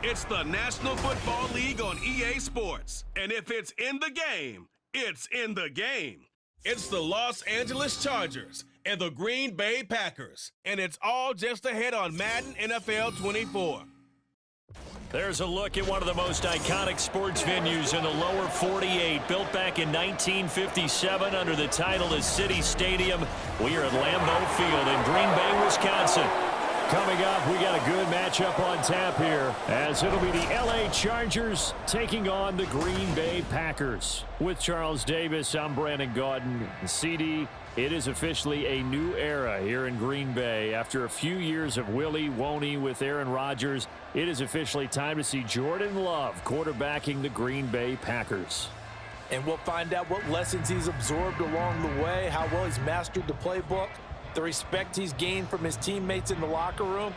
It's the National Football League on EA Sports. And if it's in the game, it's in the game. It's the Los Angeles Chargers and the Green Bay Packers. And it's all just ahead on Madden NFL 24. There's a look at one of the most iconic sports venues in the lower 48, built back in 1957 under the title of City Stadium. We are at Lambeau Field in Green Bay, Wisconsin. Coming up, we got a good matchup on tap here, as it'll be the LA Chargers taking on the Green Bay Packers. With Charles Davis, I'm Brandon Gaudin. CD, it is officially a new era here in Green Bay. After a few years of Willie Woney with Aaron Rodgers, it is officially time to see Jordan Love quarterbacking the Green Bay Packers. And we'll find out what lessons he's absorbed along the way, how well he's mastered the playbook, the respect he's gained from his teammates in the locker room.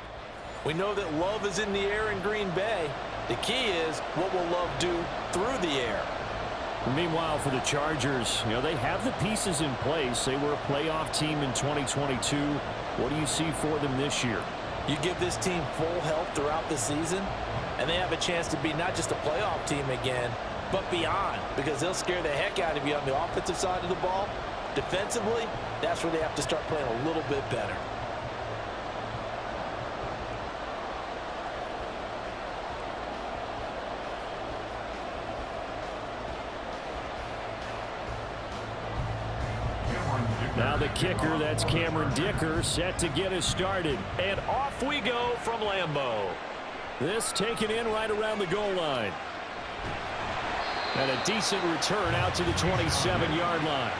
We know that Love is in the air in Green Bay. The key is, what will Love do through the air? Meanwhile, for the Chargers, they have the pieces in place. They were a playoff team in 2022. What do you see for them this year? You give this team full health throughout the season, and they have a chance to be not just a playoff team again, but beyond, because they'll scare the heck out of you on the offensive side of the ball. Defensively, that's where they have to start playing a little bit better. Now the kicker, that's Cameron Dicker, set to get us started. And off we go from Lambeau. This taken in right around the goal line. And a decent return out to the 27-yard line.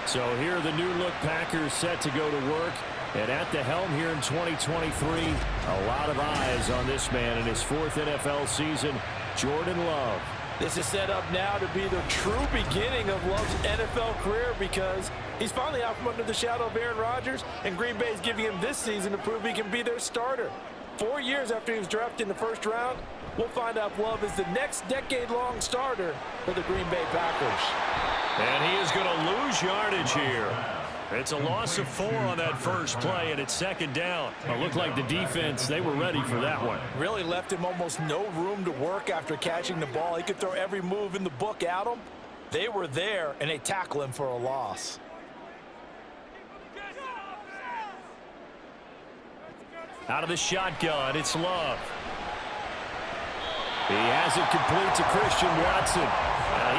So here are the new-look Packers set to go to work. And at the helm here in 2023, a lot of eyes on this man in his fourth NFL season, Jordan Love. This is set up now to be the true beginning of Love's NFL career, because he's finally out from under the shadow of Aaron Rodgers, and Green Bay is giving him this season to prove he can be their starter. 4 years after he was drafted in the first round, we'll find out if Love is the next decade-long starter for the Green Bay Packers. And he is going to lose yardage here. It's a loss of 4 on that first play, and it's second down. It looked like the defense, they were ready for that one. Really left him almost no room to work after catching the ball. He could throw every move in the book at him. They were there, and they tackle him for a loss. Out of the shotgun, it's Love. He has it complete to Christian Watson.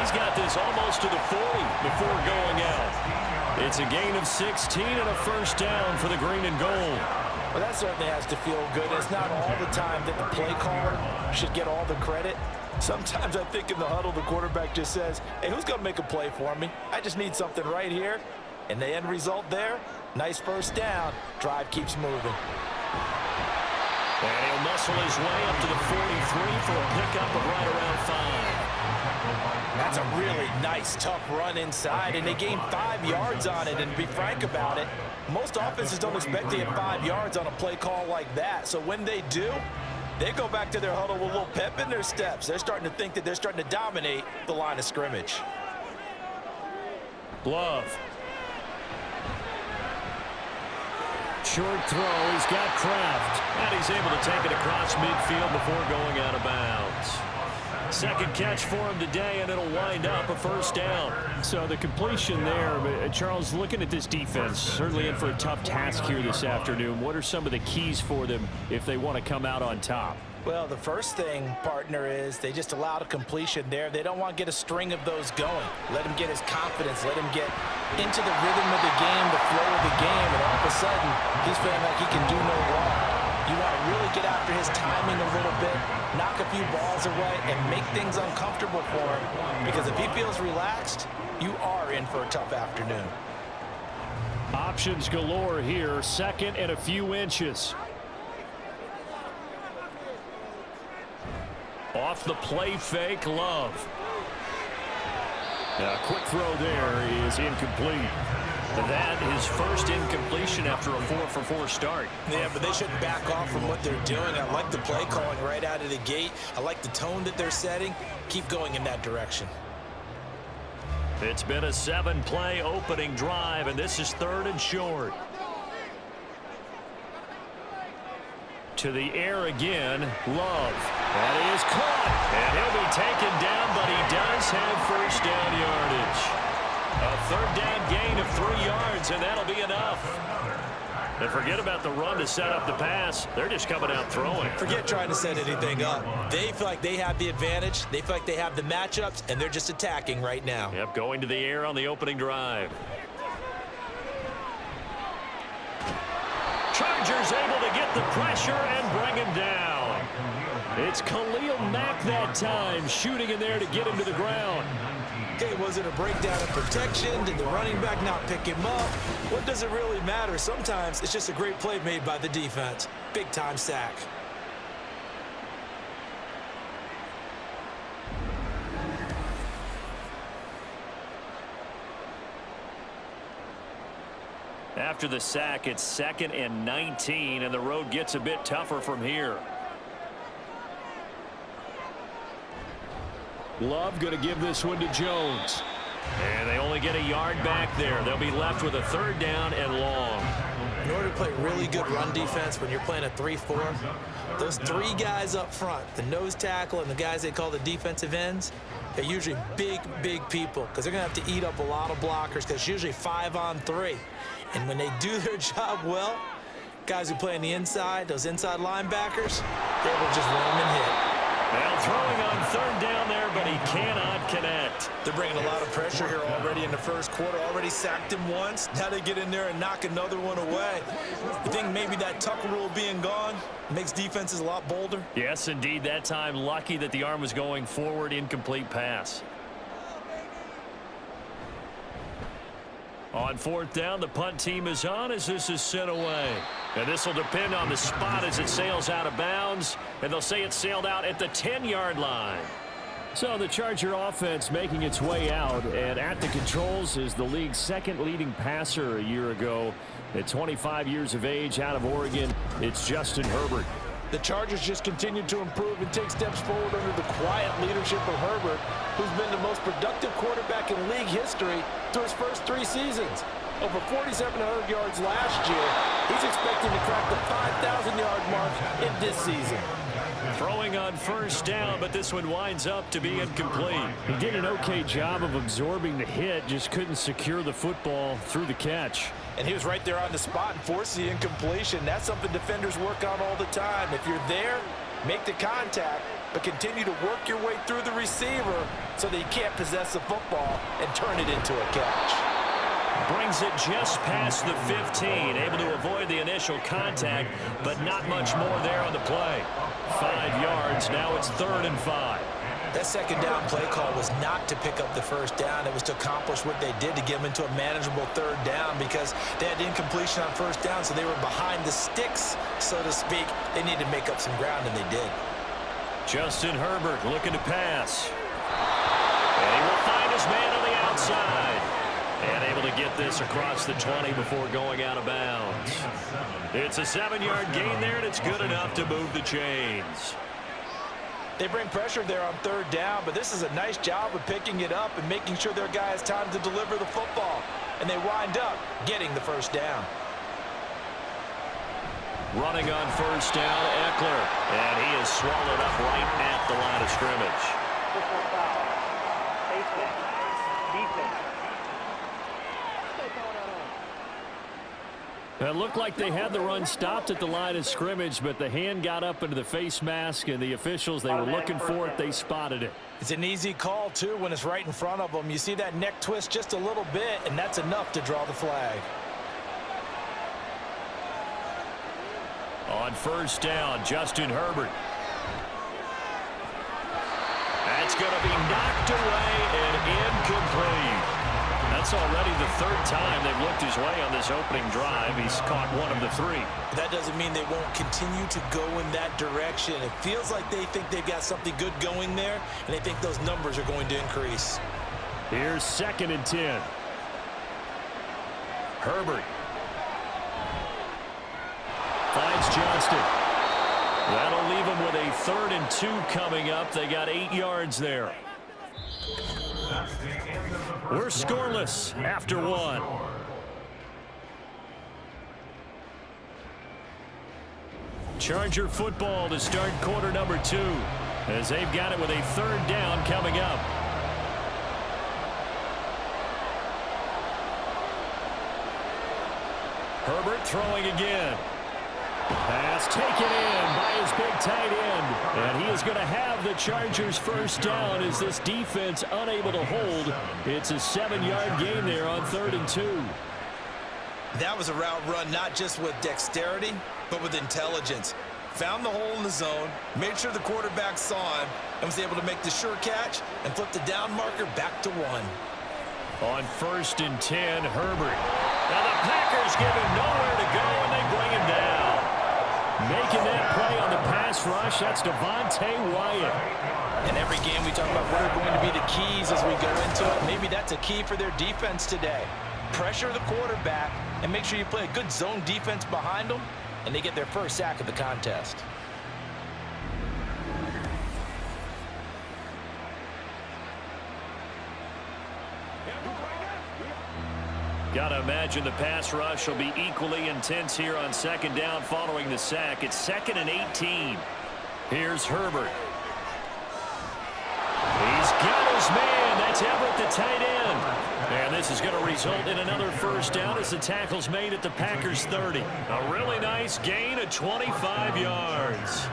He's got this almost to the 40 before going out. It's a gain of 16 and a first down for the green and gold. Well, that certainly has to feel good. It's not all the time that the play caller should get all the credit. Sometimes I think in the huddle, the quarterback just says, hey, who's going to make a play for me? I just need something right here. And the end result there, nice first down. Drive keeps moving. And he'll muscle his way up to the 43 for a pickup of right around 5. That's a really nice, tough run inside, and they gained 5 yards on it. And to be frank about it, most offenses don't expect to get 5 yards on a play call like that. So when they do, they go back to their huddle with a little pep in their steps. They're starting to think that they're starting to dominate the line of scrimmage. Love. Short throw, he's got Kraft, and he's able to take it across midfield before going out of bounds. Second catch for him today, and it'll wind up a first down. So the completion there, Charles, looking at this defense, certainly in for a tough task here this afternoon. What are some of the keys for them if they want to come out on top? Well, the first thing, partner, is they just allowed a completion there. They don't want to get a string of those going. Let him get his confidence. Let him get into the rhythm of the game, the flow of the game, and all of a sudden, he's feeling like he can do no wrong. You want to really get after his timing a little bit, knock a few balls away, and make things uncomfortable for him. Because if he feels relaxed, you are in for a tough afternoon. Options galore here, second and a few inches. Off the play fake, Love. A quick throw there is incomplete. That is first incompletion after a 4-for-4 start. Yeah, but they shouldn't back off from what they're doing. I like the play calling right out of the gate. I like the tone that they're setting. Keep going in that direction. It's been a 7-play opening drive, and this is third and short. To the air again, Love. That is caught, and he'll be taken down, but he does have first down yardage. A third down gain of 3 yards, and that'll be enough. And forget about the run to set up the pass. They're just coming out throwing. Forget trying to set anything up. They feel like they have the advantage. They feel like they have the matchups, and they're just attacking right now. Yep, going to the air on the opening drive. Chargers able to get the pressure and bring him down. It's Khalil Mack that time, shooting in there to get him to the ground. Okay, was it a breakdown in protection? Did the running back not pick him up? What does it really matter? Sometimes it's just a great play made by the defense. Big-time sack. After the sack, it's 2nd and 19, and the road gets a bit tougher from here. Love going to give this one to Jones. And they only get a yard back there. They'll be left with a 3rd down and long. In order to play really good run defense when you're playing a 3-4, those 3 guys up front, the nose tackle and the guys they call the defensive ends, they're usually big, big people because they're going to have to eat up a lot of blockers because it's usually 5 on 3. And when they do their job well, guys who play on the inside, those inside linebackers, they're able to just run and hit. Well, throwing on 3rd down there, but he cannot connect. They're bringing a lot of pressure here already in the first quarter. Already sacked him once. Now they get in there and knock another one away. You think maybe that Tucker rule being gone makes defenses a lot bolder? Yes, indeed. That time, lucky that the arm was going forward. Incomplete pass. On 4th down, the punt team is on as this is sent away. And this will depend on the spot as it sails out of bounds. And they'll say it sailed out at the 10-yard line. So the Charger offense making its way out. And at the controls is the league's 2nd leading passer a year ago. At 25 years of age out of Oregon, it's Justin Herbert. The Chargers just continue to improve and take steps forward under the quiet leadership of Herbert, who's been the most productive quarterback in league history through his first 3 seasons. Over 4,700 yards last year. He's expecting to crack the 5,000-yard mark in this season. Throwing on 1st down, but this one winds up to be incomplete. He did an okay job of absorbing the hit, just couldn't secure the football through the catch. And he was right there on the spot and forced the incompletion. That's something defenders work on all the time. If you're there, make the contact, but continue to work your way through the receiver so that you can't possess the football and turn it into a catch. Brings it just past the 15, able to avoid the initial contact, but not much more there on the play. 5 yards, now it's 3rd and 5. That 2nd down play call was not to pick up the 1st down. It was to accomplish what they did to get them into a manageable 3rd down because they had incompletion on 1st down, so they were behind the sticks, so to speak. They needed to make up some ground, and they did. Justin Herbert looking to pass. And he will find his man on the outside. And able to get this across the 20 before going out of bounds. It's a 7-yard gain there, and it's good enough to move the chains. They bring pressure there on 3rd down, but this is a nice job of picking it up and making sure their guy has time to deliver the football. And they wind up getting the 1st down. Running on 1st down, Eckler. And he is swallowed up right at the line of scrimmage. It looked like they had the run stopped at the line of scrimmage, but the hand got up into the face mask, and the officials, they were looking for it. They spotted it. It's an easy call, too, when it's right in front of them. You see that neck twist just a little bit, and that's enough to draw the flag. On 1st down, Justin Herbert. That's going to be knocked away and incomplete. That's already the 3rd time they've looked his way on this opening drive. He's caught 1 of the 3. That doesn't mean they won't continue to go in that direction. It feels like they think they've got something good going there, and they think those numbers are going to increase. Here's 2nd and 10. Herbert. Finds Johnston. That'll leave them with a 3rd and 2 coming up. They got 8 yards there. We're scoreless after 1. Charger football to start quarter number 2, as they've got it with a 3rd down coming up. Herbert throwing again. Pass taken in by his big tight end. And he is going to have the Chargers' 1st down as this defense unable to hold. It's a 7-yard gain there on 3rd and 2. That was a route run not just with dexterity, but with intelligence. Found the hole in the zone, made sure the quarterback saw him, and was able to make the sure catch and flip the down marker back to 1. On 1st and 10, Herbert. Now the Packers give him nowhere to go, and they bring him down. Making that play on the pass rush, that's Devontae Wyatt. In every game we talk about what are going to be the keys as we go into it. Maybe that's a key for their defense today. Pressure the quarterback and make sure you play a good zone defense behind them, and they get their 1st sack of the contest. Got to imagine the pass rush will be equally intense here on 2nd down following the sack. It's 2nd and 18. Here's Herbert. He's got his man. That's Everett, the tight end. And this is going to result in another 1st down as the tackle's made at the Packers' 30. A really nice gain of 25 yards.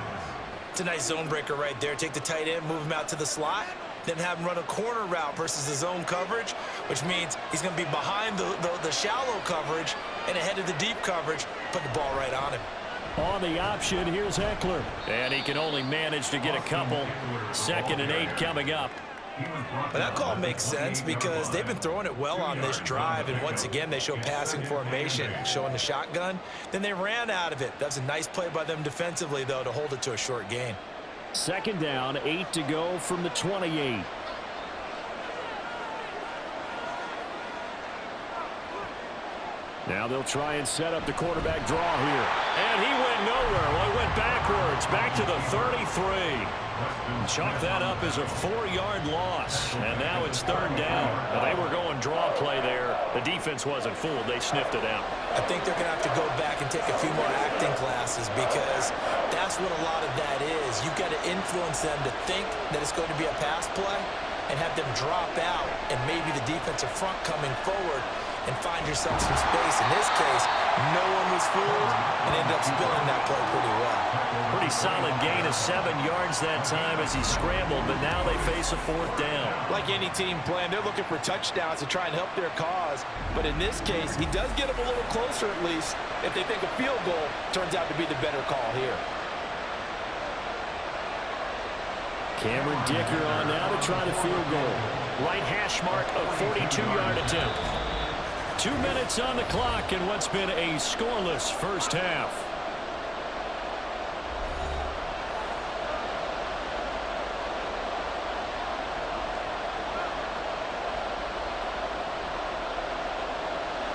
It's a nice zone breaker right there. Take the tight end, move him out to the slot, then have him run a corner route versus the zone coverage, which means he's going to be behind the shallow coverage and ahead of the deep coverage. Put the ball right on him. On the option, here's Eckler. And he can only manage to get a couple. 2nd and 8 coming up. But that call makes sense because they've been throwing it well on this drive, and once again they show passing formation, showing the shotgun. Then they ran out of it. That was a nice play by them defensively, though, to hold it to a short gain. 2nd down, 8 to go from the 28. Now they'll try and set up the quarterback draw here. And he went nowhere. Well, he went backwards, back to the 33. Chalk that up as a 4-yard loss. And now it's 3rd down. Now they were going draw play there. The defense wasn't fooled. They sniffed it out. I think they're going to have to go back and take a few more acting classes because that's what a lot of that is. You've got to influence them to think that it's going to be a pass play and have them drop out and maybe the defensive front coming forward and find yourself some space. In this case, no one was fooled and ended up spilling that play pretty well. Pretty solid gain of 7 yards that time as he scrambled, but now they face a 4th down. Like any team playing, they're looking for touchdowns to try and help their cause. But in this case, he does get them a little closer at least if they think a field goal turns out to be the better call here. Cameron Dicker on now to try the field goal. Right hash mark of 42-yard attempt. 2 minutes on the clock in what's been a scoreless 1st half.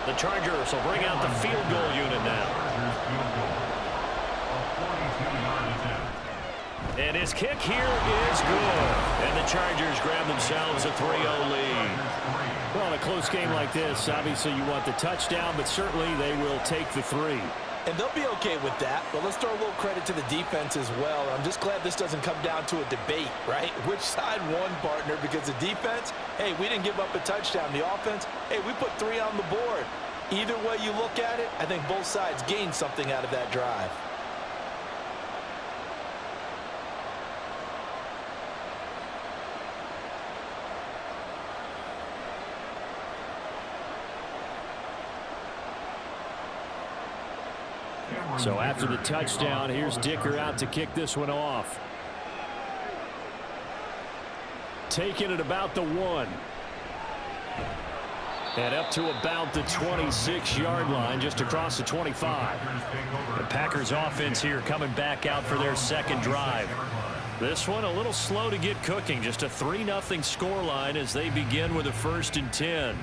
The Chargers will bring out the field goal unit now. And his kick here is good. And the Chargers grab themselves a 3-0 lead. Well, in a close game like this, obviously you want the touchdown, but certainly they will take the 3. And they'll be okay with that, but let's throw a little credit to the defense as well. I'm just glad this doesn't come down to a debate, right? Which side won, partner? Because the defense, hey, we didn't give up a touchdown. The offense, hey, we put 3 on the board. Either way you look at it, I think both sides gained something out of that drive. So after the touchdown, here's Dicker out to kick this one off. Taking it about the 1. And up to about the 26-yard line, just across the 25. The Packers offense here coming back out for their 2nd drive. This one a little slow to get cooking. Just a 3-0 scoreline as they begin with a 1st and 10.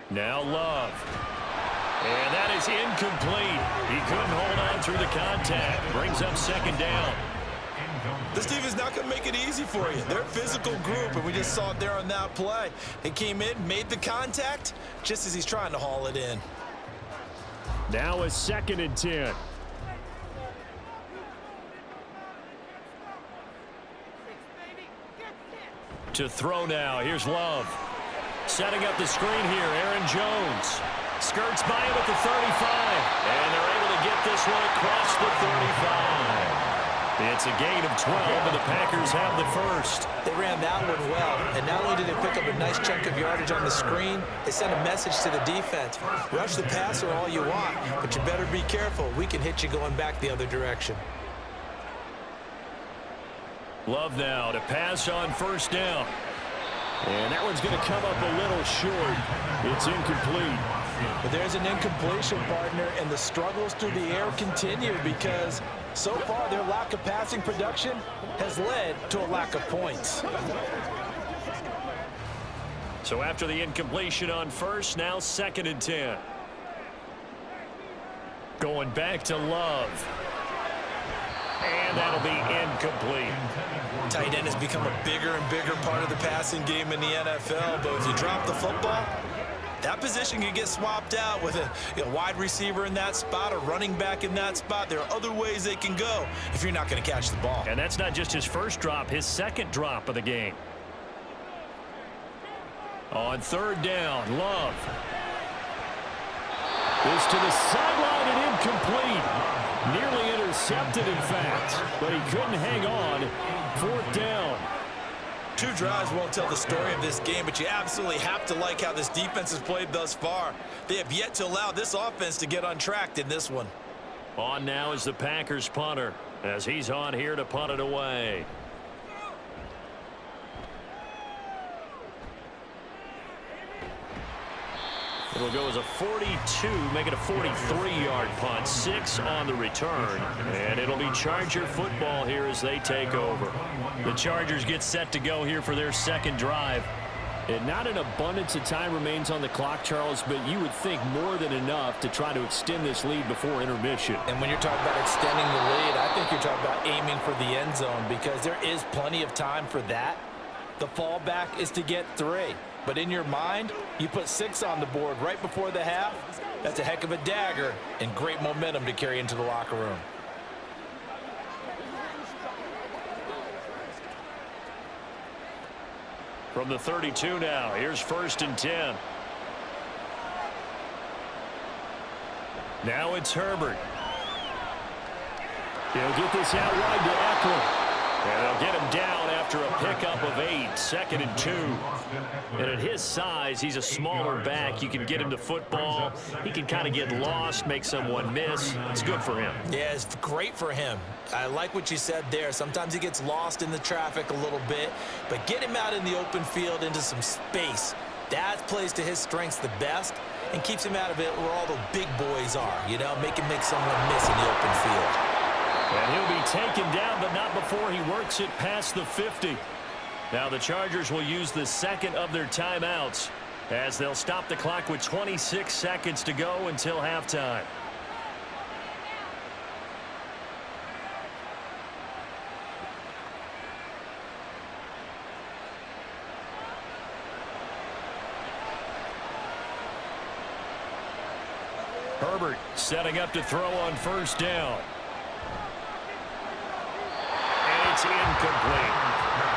Now Love. And that is incomplete. He couldn't hold on through the contact. Brings up 2nd down. This team is not going to make it easy for you. They're a physical group, and we just saw it there on that play. They came in, made the contact, just as he's trying to haul it in. Now a 2nd and 10. To throw now. Here's Love. Setting up the screen here. Aaron Jones. Skirts by him at the 35. And they're able to get this one across the 35. It's a gain of 12, and the Packers have the first. They ran that one well, and not only did they pick up a nice chunk of yardage on the screen, they sent a message to the defense. Rush the passer all you want, but you better be careful. We can hit you going back the other direction. Love now to pass on 1st down. And that one's going to come up a little short. It's incomplete. But there's an incompletion, partner, and the struggles through the air continue because so far their lack of passing production has led to a lack of points. So after the incompletion on 1st, now 2nd and 10. Going back to Love. And that'll be incomplete. Tight end has become a bigger and bigger part of the passing game in the NFL, but if you drop the football, that position can get swapped out with a wide receiver in that spot, a running back in that spot. There are other ways they can go if you're not going to catch the ball. And that's not just his first drop, his 2nd drop of the game. On 3rd down, Love. This to the sideline and incomplete. Nearly intercepted, in fact, but he couldn't hang on. 4th down. 2 drives won't tell the story of this game, but you absolutely have to like how this defense has played thus far. They have yet to allow this offense to get untracked in this one. On now is the Packers punter, as he's on here to punt it away. It'll go as a 42, make it a 43-yard punt, 6 on the return, and it'll be Charger football here as they take over. The Chargers get set to go here for their 2nd drive. And not an abundance of time remains on the clock, Charles, but you would think more than enough to try to extend this lead before intermission. And when you're talking about extending the lead, I think you're talking about aiming for the end zone because there is plenty of time for that. The fallback is to get 3. But in your mind, you put 6 on the board right before the half. That's a heck of a dagger and great momentum to carry into the locker room. From the 32 now, here's 1st and 10. Now it's Herbert. He'll get this out wide to Eckler. And they'll get him down after a pickup of 8, 2nd and 2. And at his size, he's a smaller back. You can get him the football. He can kind of get lost, make someone miss. It's good for him. Yeah, it's great for him. I like what you said there. Sometimes he gets lost in the traffic a little bit, but get him out in the open field into some space. That plays to his strengths the best and keeps him out of it where all the big boys are, you know, make someone miss in the open field. And he'll be taken down, but not before he works it past the 50. Now the Chargers will use the 2nd of their timeouts as they'll stop the clock with 26 seconds to go until halftime. Herbert setting up to throw on 1st down. It's incomplete.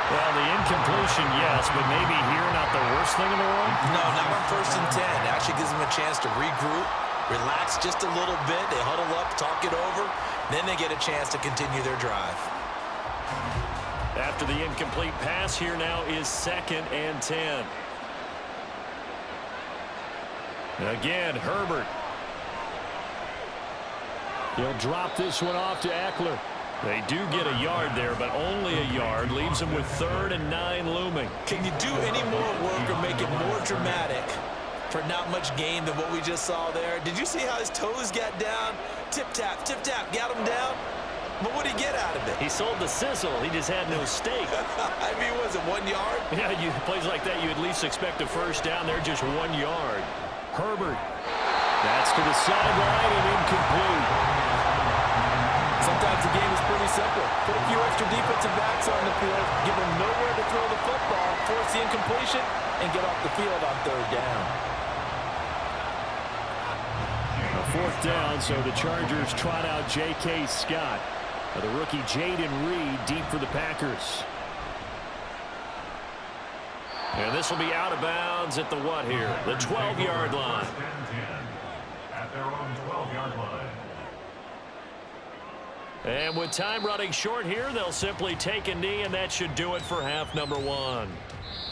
Well, the incompletion, yes, but maybe here not the worst thing in the world? No, not on 1st and 10. It actually gives them a chance to regroup, relax just a little bit. They huddle up, talk it over. Then they get a chance to continue their drive. After the incomplete pass, here now is 2nd and 10. Again, Herbert. He'll drop this one off to Eckler. They do get a yard there, but only a yard. Leaves them with 3rd and 9 looming. Can you do any more work or make it more dramatic for not much gain than what we just saw there? Did you see how his toes got down? Tip-tap, got him down. But what did he get out of it? He sold the sizzle. He just had no steak. I mean, was it 1 yard? Yeah, plays like that, you at least expect a 1st down. They're just 1 yard. Herbert. That's to the sideline and incomplete. Sometimes the game is pretty simple. Put a few extra defensive backs on the field, give them nowhere to throw the football, force the incompletion, and get off the field on 3rd down. A 4th fourth down, so the Chargers trot out J.K. Scott. The rookie Jaden Reed deep for the Packers. And this will be out of bounds at the what here? The 12-yard line. At their own 12-yard line. And with time running short here, they'll simply take a knee, and that should do it for half number one.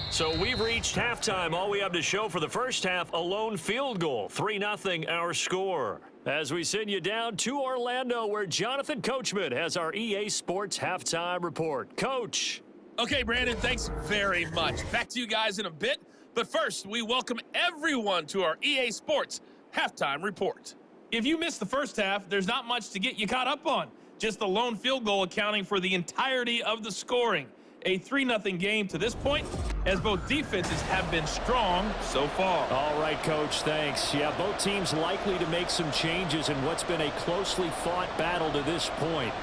So we've reached halftime. All we have to show for the first half, a lone field goal. 3-0 our score. As we send you down to Orlando, where Jonathan Coachman has our EA Sports halftime report. Coach. Okay, Brandon, thanks very much. Back to you guys in a bit. But first, we welcome everyone to our EA Sports halftime report. If you missed the first half, there's not much to get you caught up on. Just the lone field goal accounting for the entirety of the scoring. A 3-0 game to this point, as both defenses have been strong so far. All right, Coach, thanks. Yeah, both teams likely to make some changes in what's been a closely fought battle to this point.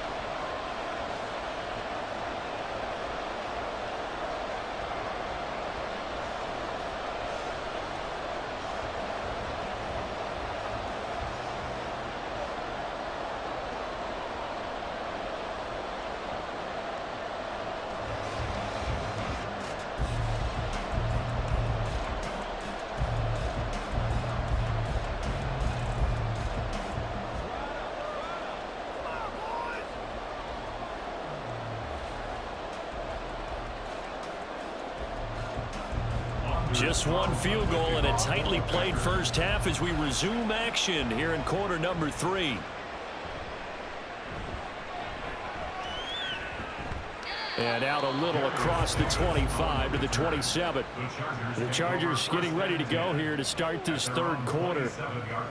Just one field goal and a tightly played first half as we resume action here in quarter number 3. And out a little across the 25 to the 27. The Chargers getting ready to go here to start this third quarter.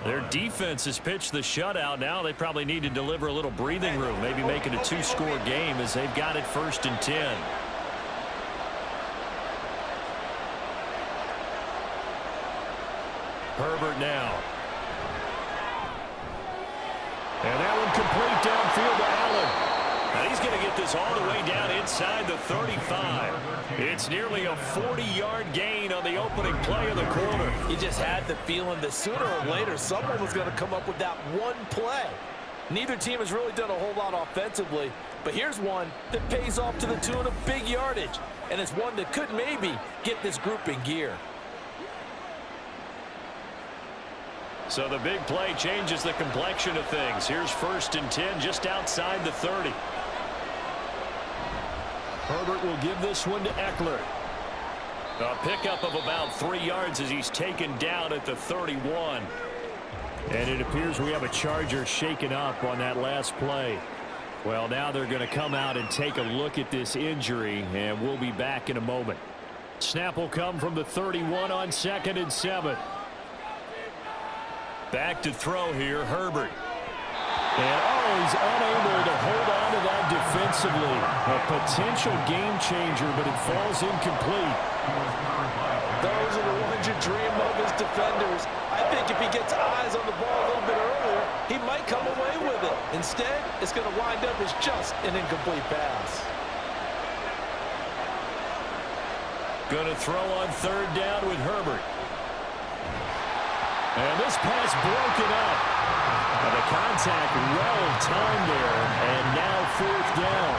Their defense has pitched the shutout. Now they probably need to deliver a little breathing room, maybe make it a 2-score game as they've got it 1st and 10. Herbert now. And that one complete downfield to Allen. Now he's going to get this all the way down inside the 35. It's nearly a 40-yard gain on the opening play of the quarter. You just had the feeling that sooner or later someone was going to come up with that one play. Neither team has really done a whole lot offensively, but here's one that pays off to the tune of big yardage, and it's one that could maybe get this group in gear. So the big play changes the complexion of things. Here's 1st and 10 just outside the 30. Herbert will give this one to Eckler. A pickup of about 3 yards as he's taken down at the 31. And it appears we have a Charger shaken up on that last play. Well, now they're going to come out and take a look at this injury, and we'll be back in a moment. Snap will come from the 31 on 2nd and 7. Back to throw here, Herbert. And, he's unable to hold on to that defensively. A potential game changer, but it falls incomplete. Those are the ones you dream of as defenders. I think if he gets eyes on the ball a little bit earlier, he might come away with it. Instead, it's going to wind up as just an incomplete pass. Going to throw on 3rd down with Herbert. And this pass broken up. And the contact well timed there. And now 4th down.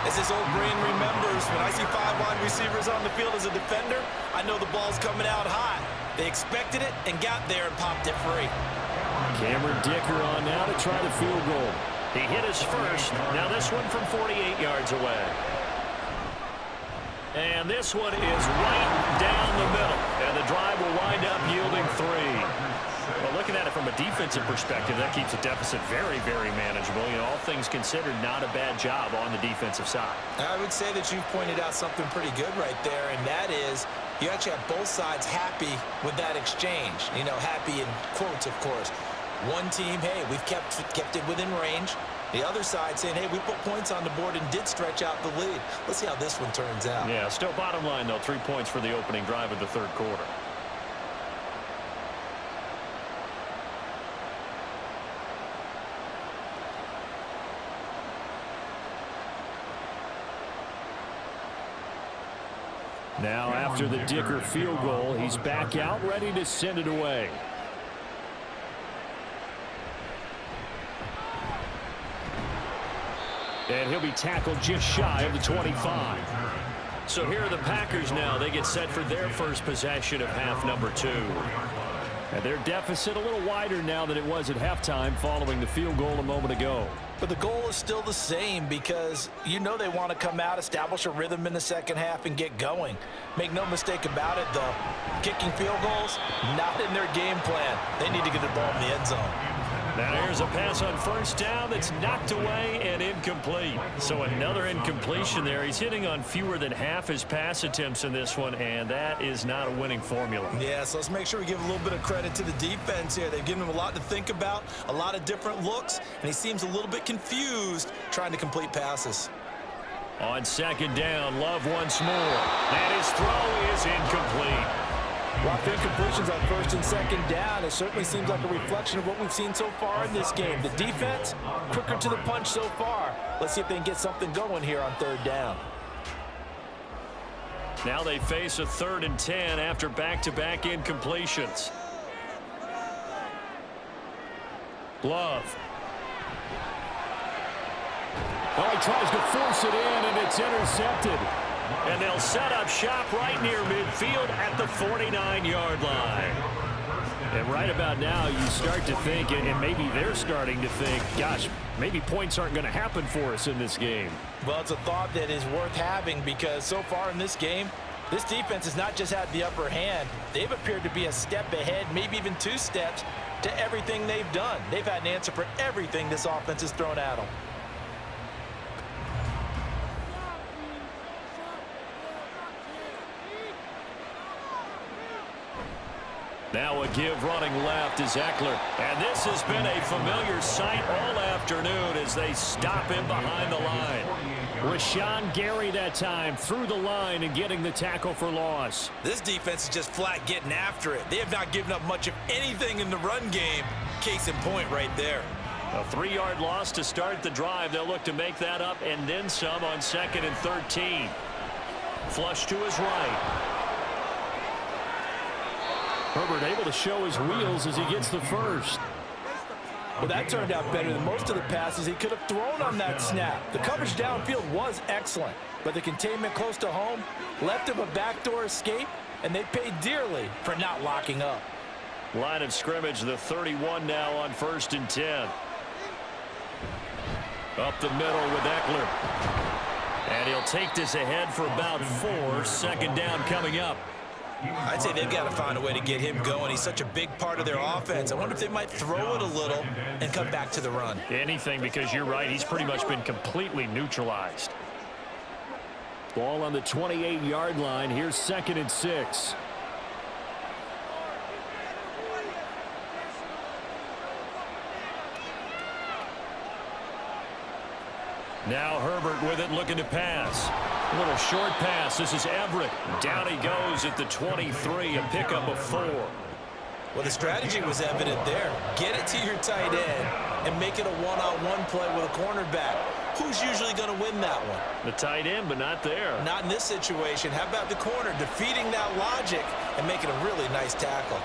As his old brain remembers, when I see 5 wide receivers on the field as a defender, I know the ball's coming out hot. They expected it and got there and popped it free. Cameron Dicker on now to try the field goal. He hit his first. Now this one from 48 yards away. And this one is right down the middle. And the drive will wind up yielding 3. Well, looking at it from a defensive perspective, that keeps the deficit very, very manageable. You know, all things considered, not a bad job on the defensive side. I would say that you've pointed out something pretty good right there, and that is you actually have both sides happy with that exchange. You know, happy in quotes, of course. One team, hey, we've kept it within range. The other side saying, hey, we put points on the board and did stretch out the lead. Let's see how this one turns out. Yeah, still bottom line, though, 3 points for the opening drive of the third quarter. Now, after the Dicker field goal, he's back out, ready to send it away. And he'll be tackled just shy of the 25. So here are the Packers now. They get set for their first possession of half number 2. And their deficit a little wider now than it was at halftime following the field goal a moment ago. But the goal is still the same because you know they want to come out, establish a rhythm in the second half, and get going. Make no mistake about it, though. Kicking field goals, not in their game plan. They need to get the ball in the end zone. Now here's a pass on first down that's knocked away and incomplete. So another incompletion there. He's hitting on fewer than half his pass attempts in this one, and that is not a winning formula. Yeah, so let's make sure we give a little bit of credit to the defense here. They've given him a lot to think about, a lot of different looks, and he seems a little bit confused trying to complete passes. On second down, Love once more. And his throw is incomplete. A lot of incompletions on first and second down. It certainly seems like a reflection of what we've seen so far in this game. The defense, quicker to the punch so far. Let's see if they can get something going here on third down. Now they face a 3rd and 10 after back-to-back incompletions. Love. Well, he tries to force it in, and it's intercepted. And they'll set up shop right near midfield at the 49-yard line. And right about now, you start to think, and maybe they're starting to think, gosh, maybe points aren't going to happen for us in this game. Well, it's a thought that is worth having because so far in this game, this defense has not just had the upper hand. They've appeared to be a step ahead, maybe even 2 steps to everything they've done. They've had an answer for everything this offense has thrown at them. Now a give running left is Eckler. And this has been a familiar sight all afternoon as they stop him behind the line. Rashawn Gary that time through the line and getting the tackle for loss. This defense is just flat getting after it. They have not given up much of anything in the run game. Case in point right there. A 3-yard loss to start the drive. They'll look to make that up and then some on 2nd and 13. Flush to his right. Herbert able to show his wheels as he gets the first. Well, that turned out better than most of the passes he could have thrown on that snap. The coverage downfield was excellent, but the containment close to home left him a backdoor escape, and they paid dearly for not locking up. Line of scrimmage, the 31 now on 1st and 10. Up the middle with Eckler. And he'll take this ahead for about 4. 2nd down coming up. I'd say they've got to find a way to get him going. He's such a big part of their offense. I wonder if they might throw it a little and come back to the run. Anything, because you're right. He's pretty much been completely neutralized. Ball on the 28-yard line. Here's 2nd and 6. Now Herbert with it, looking to pass. A little short pass. This is Everett. Down he goes at the 23, a pickup of 4. Well, the strategy was evident there. Get it to your tight end and make it a one-on-one play with a cornerback. Who's usually going to win that one? The tight end, but not there. Not in this situation. How about the corner defeating that logic and making a really nice tackle?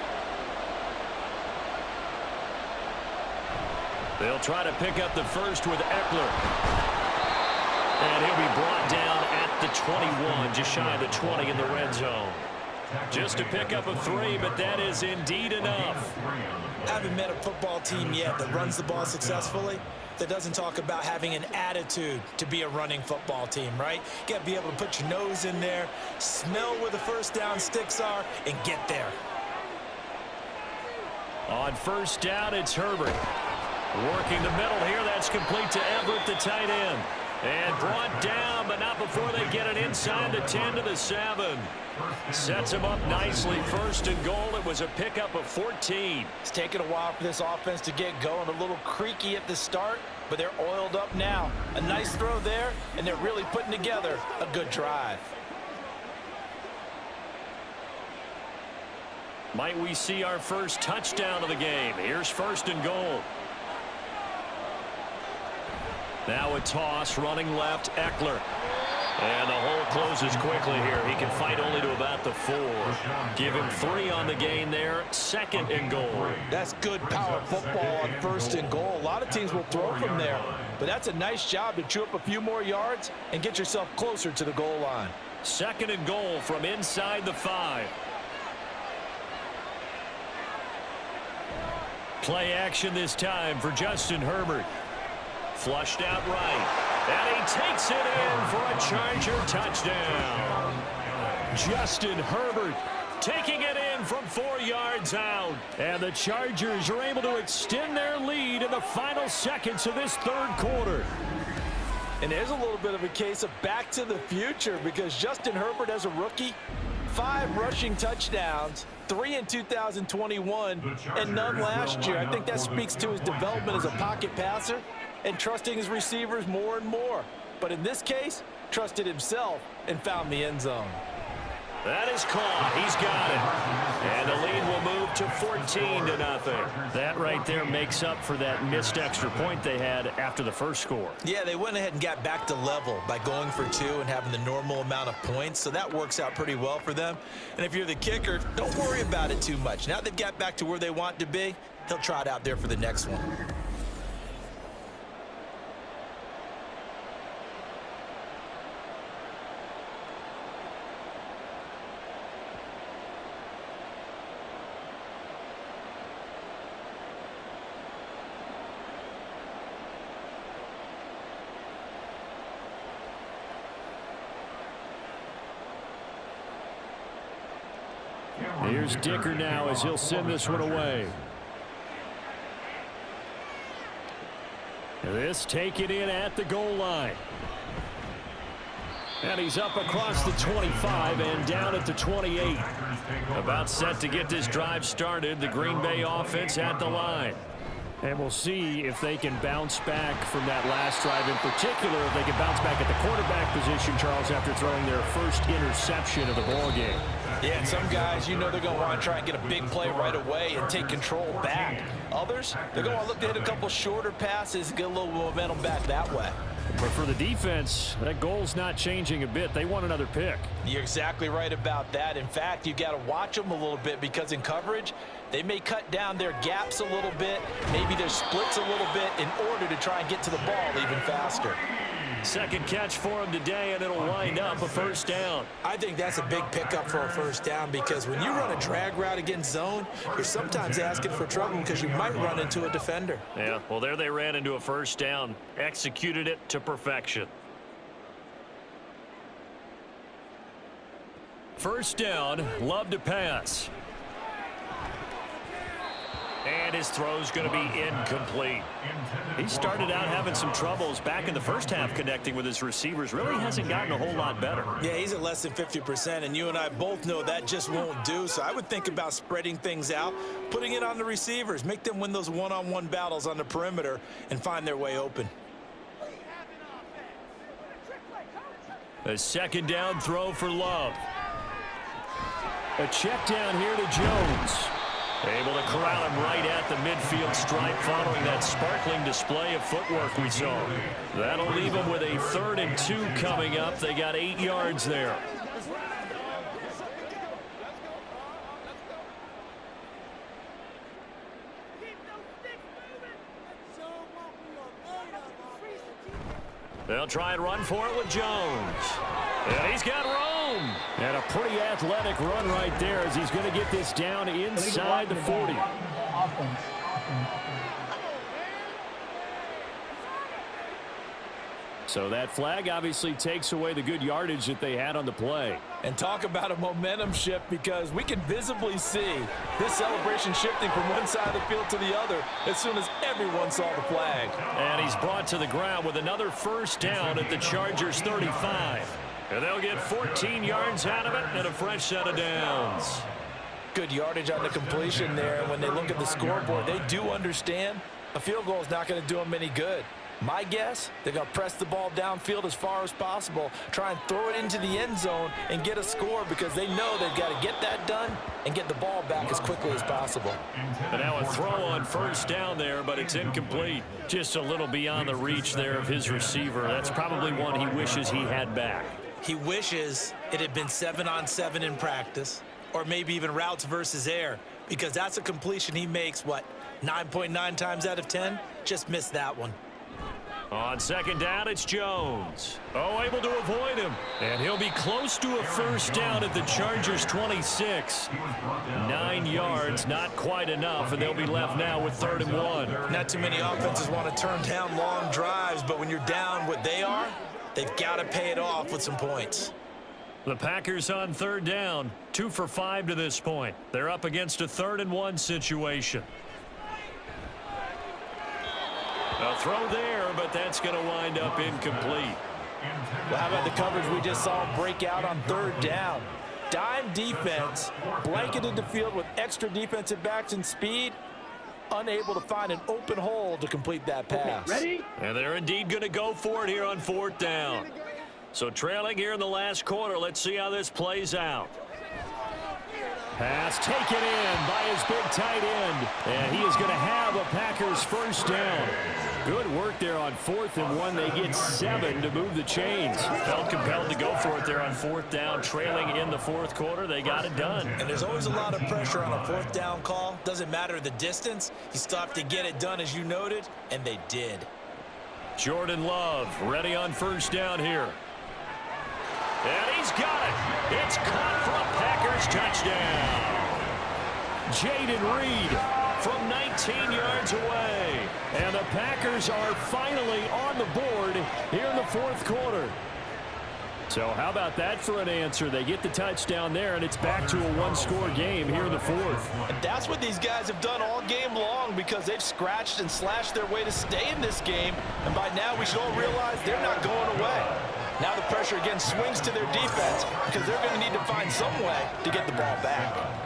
They'll try to pick up the first with Eckler. And he'll be brought down at the 21, just shy of the 20 in the red zone. Just a pickup of 3, but that is indeed enough. I haven't met a football team yet that runs the ball successfully that doesn't talk about having an attitude to be a running football team, right? You got to be able to put your nose in there, smell where the first down sticks are, and get there. On 1st down, it's Herbert. Working the middle here, that's complete to Everett, the tight end. And brought down, but not before they get it inside the 10 to the 7. Sets him up nicely. 1st and goal. It was a pickup of 14. It's taken a while for this offense to get going. A little creaky at the start, but they're oiled up now. A nice throw there, and they're really putting together a good drive. Might we see our first touchdown of the game? Here's 1st and goal. Now a toss, running left, Eckler. And the hole closes quickly here. He can fight only to about the 4. Give him 3 on the gain there. 2nd and goal. That's good power football on 1st and goal. A lot of teams will throw from there. But that's a nice job to chew up a few more yards and get yourself closer to the goal line. 2nd and goal from inside the 5. Play action this time for Justin Herbert. Flushed out right. And he takes it in for a Charger touchdown. Justin Herbert taking it in from 4 yards out. And the Chargers are able to extend their lead in the final seconds of this 3rd quarter. And there's a little bit of a case of back to the future because Justin Herbert as a rookie, 5 rushing touchdowns, 3 in 2021, and none last year. I think that speaks to his development as a pocket passer and trusting his receivers more and more. But in this case, trusted himself and found the end zone. That is caught. He's got it. And the lead will move to 14-0. That right there makes up for that missed extra point they had after the first score. Yeah, they went ahead and got back to level by going for 2 and having the normal amount of points, so that works out pretty well for them. And if you're the kicker, don't worry about it too much. Now they've got back to where they want to be, he'll trot out there for the next one. Here's Dicker now as he'll send this one away. This taken in at the goal line. And he's up across the 25 and down at the 28. About set to get this drive started. The Green Bay offense at the line. And we'll see if they can bounce back from that last drive in particular, if they can bounce back at the quarterback position, Charles, after throwing their first interception of the ball game. Yeah, and some guys, you know they're going to want to try and get a big play right away and take control back. Others, they're going to look to hit a couple shorter passes, get a little momentum back that way. But for the defense, that goal's not changing a bit. They want another pick. You're exactly right about that. In fact, you got to watch them a little bit because in coverage, they may cut down their gaps a little bit, maybe their splits a little bit in order to try and get to the ball even faster. Second catch for him today, and it'll wind up a first down. I think that's a big pickup for a first down because when you run a drag route against zone, you're sometimes asking for trouble because you might run into a defender. Yeah, well, there they ran into a first down, executed it to perfection. First down, Love to pass. And his throw's going to be incomplete. He started out having some troubles back in the first half connecting with his receivers. Really hasn't gotten a whole lot better. Yeah, he's at less than 50%, and you and I both know that just won't do. So I would think about spreading things out, putting it on the receivers, make them win those one-on-one battles on the perimeter, and find their way open. A second down throw for Love. A check down here to Jones. Able to corral him right at the midfield stripe following that sparkling display of footwork we saw. That'll leave him with a 3rd and 2 coming up. They got 8 yards there. They'll try and run for it with Jones. And he's got room. And a pretty athletic run right there as he's going to get this down inside the 40. So that flag obviously takes away the good yardage that they had on the play. And talk about a momentum shift because we can visibly see this celebration shifting from one side of the field to the other as soon as everyone saw the flag. And he's brought to the ground with another first down at the Chargers 35. And they'll get 14 yards out of it and a fresh set of downs. Good yardage on the completion there. And when they look at the scoreboard, they do understand a field goal is not going to do them any good. My guess, they're going to press the ball downfield as far as possible, try and throw it into the end zone and get a score because they know they've got to get that done and get the ball back as quickly as possible. And now a throw on first down there, but it's incomplete. Just a little beyond the reach there of his receiver. That's probably one he wishes he had back. He wishes it had been 7-on-7 in practice or maybe even routes versus air because that's a completion he makes, 9.9 times out of 10? Just missed that one. On second down, it's Jones. Oh, able to avoid him. And he'll be close to a first down at the Chargers' 26. 9 yards, not quite enough, and they'll be left now with 3rd and 1. Not too many offenses want to turn down long drives, but when you're down what they are, they've got to pay it off with some points. The Packers on 3rd down, 2 for 5 to this point. They're up against a 3rd and 1 situation. A throw there, but that's going to wind up incomplete. Well, how about the coverage we just saw break out on 3rd down? Dime defense, blanketed the field with extra defensive backs and speed, unable to find an open hole to complete that pass. Ready? And they're indeed going to go for it here on 4th down. So trailing here in the last quarter, let's see how this plays out. Pass taken in by his big tight end. And he is going to have a Packers first down. Good work there on 4th and 1. They get 7 to move the chains. Felt compelled to go for it there on 4th down. Trailing in the 4th quarter, they got it done. And there's always a lot of pressure on a 4th down call. Doesn't matter the distance. You still have to get it done, as you noted, and they did. Jordan Love ready on first down here. And he's got it. It's caught for a Packers touchdown. Jaden Reed from 19 yards away. And the Packers are finally on the board here in the 4th quarter. So how about that for an answer? They get the touchdown there, and it's back to a 1-score game here in the 4th. And that's what these guys have done all game long, because they've scratched and slashed their way to stay in this game. And by now we should all realize they're not going away. Now the pressure again swings to their defense, because they're going to need to find some way to get the ball back.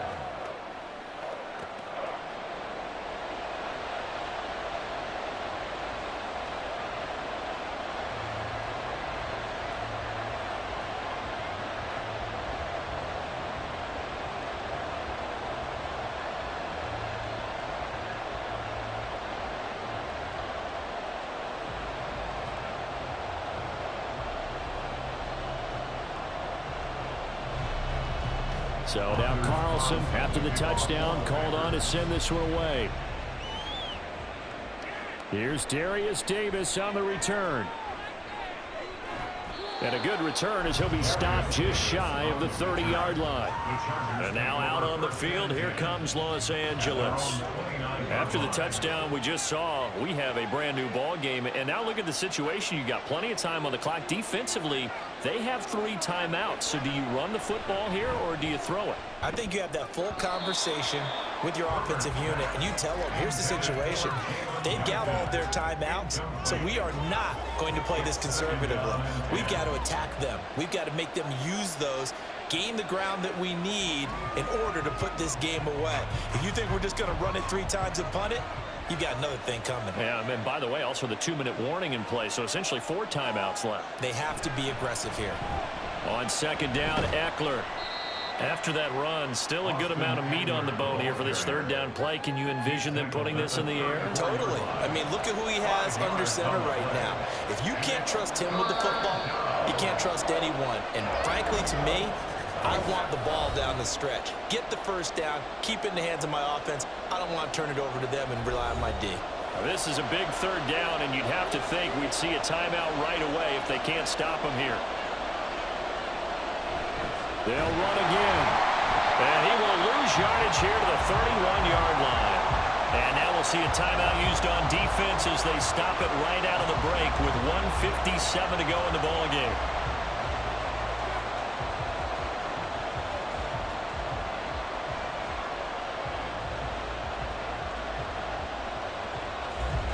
So now Carlson, after the touchdown, called on to send this one away. Here's Darius Davis on the return. And a good return as he'll be stopped just shy of the 30-yard line. And now out on the field, here comes Los Angeles. After the touchdown we just saw, we have a brand new ball game. And now look at the situation. You got plenty of time on the clock. Defensively, they have 3 timeouts. So do you run the football here or do you throw it? I think you have that full conversation with your offensive unit, and you tell them, here's the situation. They've got all of their timeouts, so we are not going to play this conservatively. We've got to attack them. We've got to make them use those, gain the ground that we need in order to put this game away. If you think we're just going to run it 3 times and punt it, you've got another thing coming. Yeah, and by the way, also the 2-minute warning in play, so essentially 4 timeouts left. They have to be aggressive here. On second down, Eckler. After that run, still a good amount of meat on the bone here for this 3rd down play. Can you envision them putting this in the air? Totally. I mean, look at who he has under center right now. If you can't trust him with the football, you can't trust anyone. And frankly, to me, I want the ball down the stretch. Get the first down, keep it in the hands of my offense. I don't want to turn it over to them and rely on my D. This is a big 3rd down, and you'd have to think we'd see a timeout right away if they can't stop him here. They'll run again. And he will lose yardage here to the 31-yard line. And now we'll see a timeout used on defense as they stop it right out of the break with 1:57 to go in the ball game.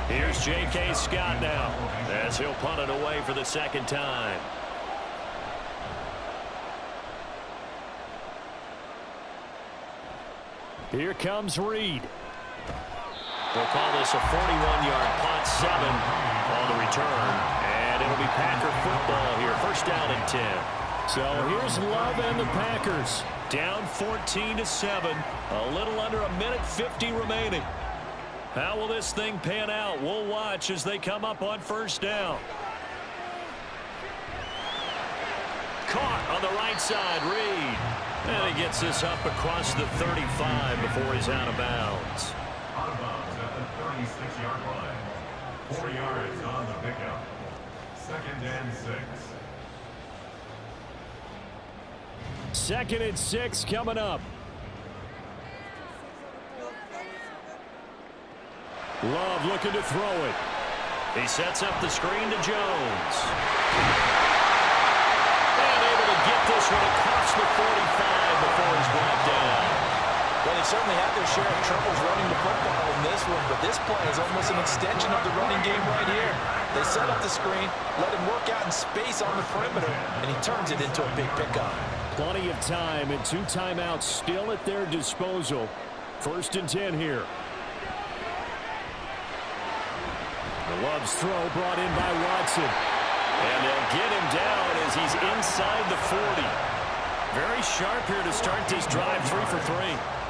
Here's J.K. Scott now as he'll punt it away for the 2nd time. Here comes Reed. They'll call this a 41-yard punt, 7 on the return. And it'll be Packer football here. First down and 10. So here's Love and the Packers. Down 14-7. A little under a minute 50 remaining. How will this thing pan out? We'll watch as they come up on first down. Caught on the right side, Reed. And he gets this up across the 35 before he's out of bounds. Out of bounds at the 36-yard line. 4 yards on the pickup. 2nd and 6. 2nd and 6 coming up. Love looking to throw it. He sets up the screen to Jones. And able to get this one across the 45 before he's brought down. Well, they certainly had their share of troubles running the football in this one, but this play is almost an extension of the running game right here. They set up the screen, let him work out in space on the perimeter, and he turns it into a big pickup. Plenty of time and 2 timeouts still at their disposal. 1st and 10 here. Love's throw brought in by Watson. And they'll get him down as he's inside the 40. Very sharp here to start this drive, 3 for 3.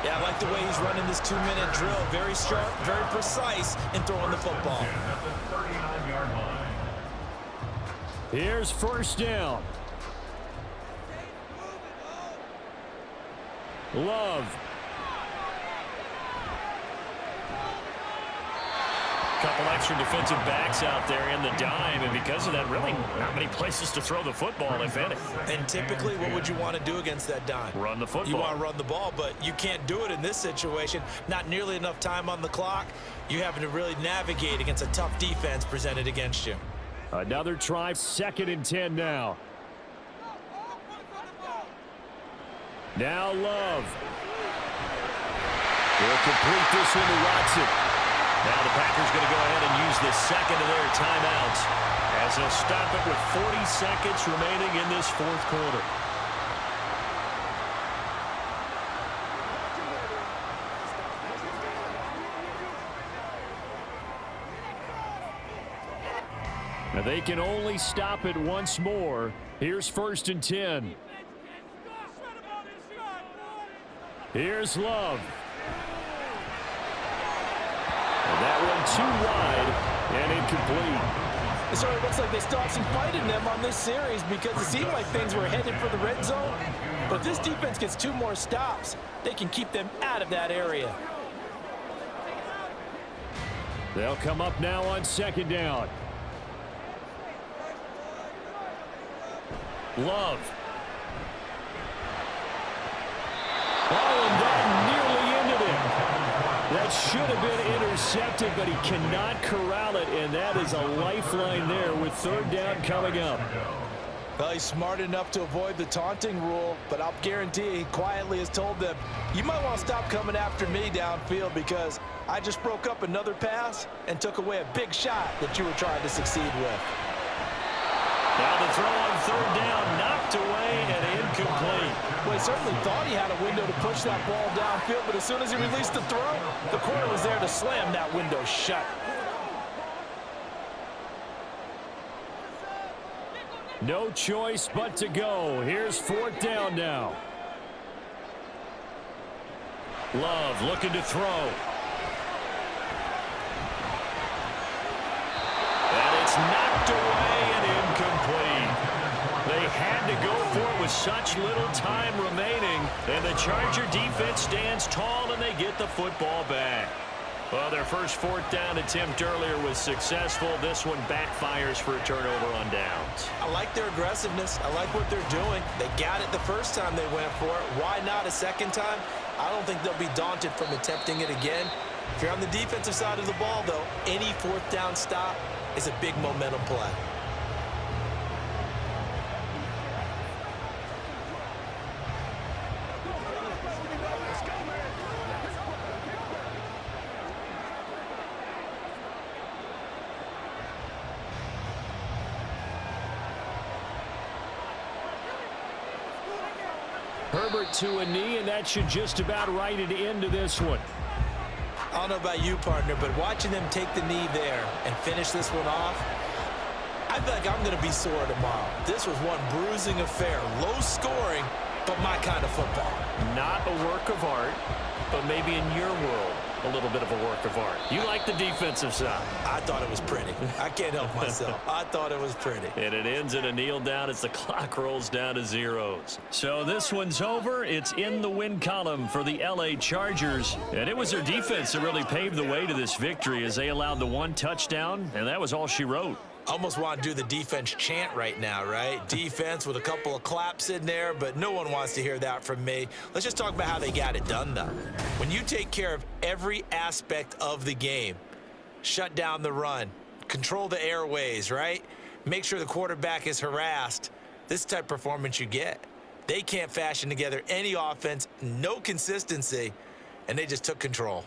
Yeah, I like the way he's running this 2-minute drill. Very sharp, very precise in throwing the football. At the 39-yard line. Here's 1st down. Love. Couple extra defensive backs out there in the dime, and because of that, really not many places to throw the football, if any. And typically, what would you want to do against that dime? Run the football. You want to run the ball, but you can't do it in this situation. Not nearly enough time on the clock. You're having to really navigate against a tough defense presented against you. Another try, 2nd and 10 now. Now Love. They'll complete this one to Watson. Now the Packers going to go ahead and use the 2nd of their timeouts as they'll stop it with 40 seconds remaining in this 4th quarter. Now they can only stop it once more. Here's 1st and 10. Here's Love. And that one too wide and incomplete. It sort of looks like they still have some fight in them on this series because it seemed like things were headed for the red zone. But if this defense gets 2 more stops, they can keep them out of that area. They'll come up now on 2nd down. Love. Oh, and that nearly ended it. That should have been intercepted, but he cannot corral it, and that is a lifeline there with 3rd down coming up. Well, he's smart enough to avoid the taunting rule, but I'll guarantee he quietly has told them, you might want to stop coming after me downfield because I just broke up another pass and took away a big shot that you were trying to succeed with. Now the throw on 3rd down, knocked away and incomplete. Well, he certainly thought he had a window to push that ball downfield, but as soon as he released the throw, the corner was there to slam that window shut. No choice but to go. Here's 4th down now. Love looking to throw. And it's knocked away and incomplete. They had to go for it with such little time remaining, and the Charger defense stands tall and they get the football back. Well, their first 4th down attempt earlier was successful. This one backfires for a turnover on downs. I like their aggressiveness. I like what they're doing. They got it the first time they went for it. Why not a second time? I don't think they'll be daunted from attempting it again. If you're on the defensive side of the ball, though, any 4th down stop is a big momentum play. Herbert to a knee, and that should just about write it into this one. I don't know about you, partner, but watching them take the knee there and finish this one off, I feel like I'm going to be sore tomorrow. This was one bruising affair, low scoring, but my kind of football. Not a work of art, but maybe in your world, a little bit of a work of art. You like the defensive side. I thought it was pretty. I can't help myself. I thought it was pretty. And it ends in a kneel down as the clock rolls down to zeros. So this one's over. It's in the win column for the LA Chargers. And it was their defense that really paved the way to this victory as they allowed the one touchdown, and that was all she wrote. Almost want to do the defense chant right now, right? Defense with a couple of claps in there, but no one wants to hear that from me. Let's just talk about how they got it done, though. When you take care of every aspect of the game, shut down the run, control the airways, right? Make sure the quarterback is harassed. This is the type of performance you get. They can't fashion together any offense, no consistency, and they just took control.